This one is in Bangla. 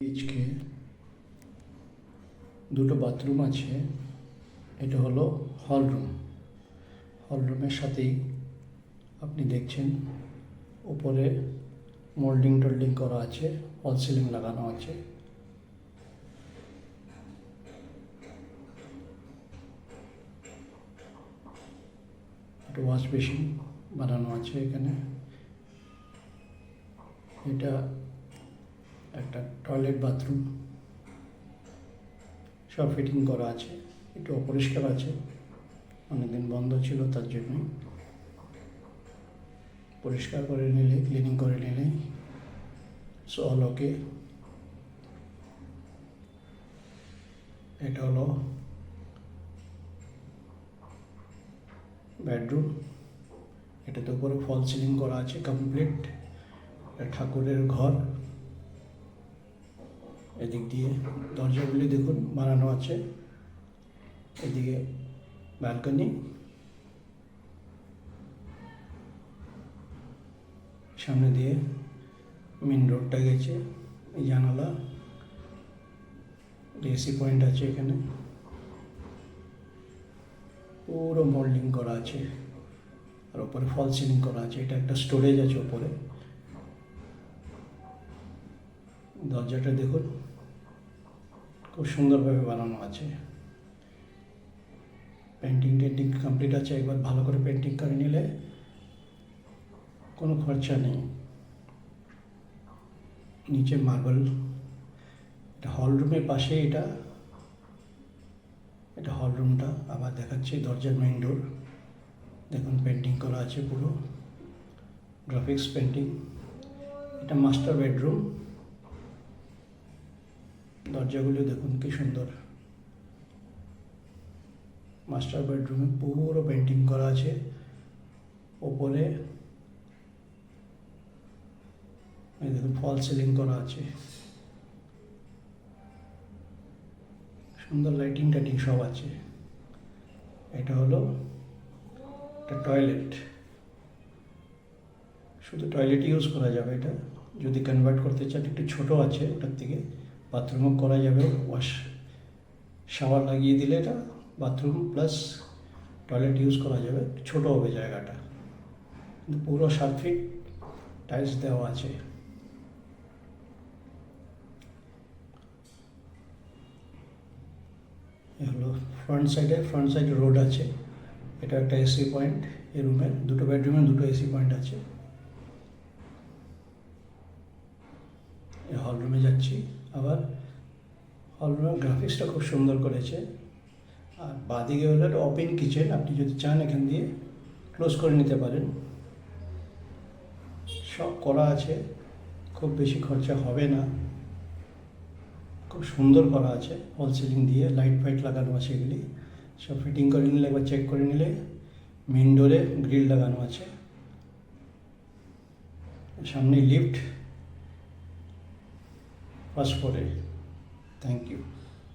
এইচকে দুটো বাথরুম আছে। এটা হলো হল রুম। হল রুমের সাথেই আপনি দেখছেন উপরে মোল্ডিং করা আছে, ফল সিলিং লাগানো আছে। একটা ওয়াশ বেসিন বানানো আছে এখানে। এটা একটা টয়লেট বাথরুম, সব ফিটিং করা আছে। একটু অপরিষ্কার আছে, অনেকদিন বন্ধ ছিল, তার জন্য পরিষ্কার করে নিলে, ক্লিনিং করে নিলে সল ওকে। এটা হলো বেডরুম। এটাতে উপরে ফল সিলিং করা আছে কমপ্লিট। ঠাকুরের ঘর। এদিক দিয়ে দরজাগুলি দেখুন বানানো আছে। এদিকে ব্যালকনি, সামনে দিয়ে মেন রোডটা গেছে। এই জানালা, এসি পয়েন্ট আছে এখানে। পুরো মোল্ডিং করা আছে আর উপরে ফল সিলিং করা আছে। এটা একটা স্টোরেজ আছে উপরে। দরজাটা দেখুন, খুব সুন্দরভাবে বানানো আছে। পেন্টিং কমপ্লিট আছে। একবার ভালো করে পেন্টিং করে নিলে কোনো খরচা নেই। নিচে মার্বেল। এটা হল রুমের পাশে। এটা হল রুমটা আবার দেখাচ্ছি। দরজার মেইন ডোর দেখুন, পেন্টিং করা আছে পুরো, গ্রাফিক্স পেন্টিং। এটা মাস্টার বেডরুম। দরজাগুলো দেখুন কি সুন্দর। মাস্টার বেডরুমে পুরো পেন্টিং করা আছে। ওপরে দেখুন ফল সিলিং করা আছে। সুন্দর লাইটিং টাইটিং সব আছে। এটা হলো একটা টয়লেট। শুধু টয়লেট ইউজ করা যাবে এটা। যদি কনভার্ট করতে চান একটু ছোটো আছে, ওটার থেকে বাথরুমও করা যাবে। শাওয়ার লাগিয়ে দিলে এটা বাথরুম প্লাস টয়লেট ইউজ করা যাবে। ছোটো হবে জায়গাটা, কিন্তু পুরো 7 ফিট টাইলস দেওয়া আছে। এ হলো ফ্রন্ট সাইডে রোড আছে। এটা একটা এসি পয়েন্ট। এই রুমের দুটো বেডরুমে দুটো এসি পয়েন্ট আছে। হল রুমে যাচ্ছি। আবার হল রুমের গ্রাফিক্সটা খুব সুন্দর করেছে। আর বাঁদিকে হলো একটা ওপেন কিচেন। আপনি যদি চান এখান দিয়ে ক্লোজ করে নিতে পারেন। সব করা আছে, খুব বেশি খরচা হবে না। খুব সুন্দর করা আছে। ফল সিলিং দিয়ে লাইট ফাইট লাগানো আছে। এগুলি সব ফিটিং করে নিলে, একবার চেক করে নিলে মেন ডোরে গ্রিল লাগানো আছে। সামনে লিফট, ফার্স্ট ফ্লোরে। Thank you.